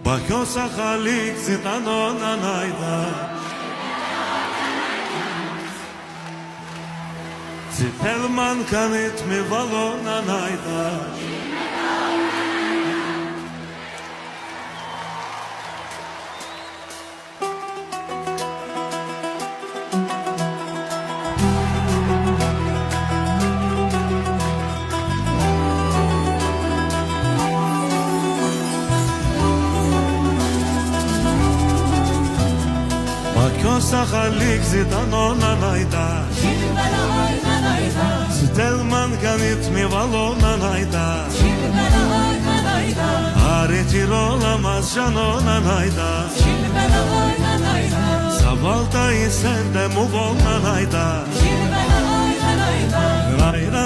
Bakyo Sahalik Zitano Nanaida Zitelman Kanit Mi Valo Nanaida Bakyo Sahalik Zitano Nanaida Zitelman Kanit Mi Valo Nanaida Aretir olamaz Jano Nanaida Sabalta isen de mu bol Nanaida Rayra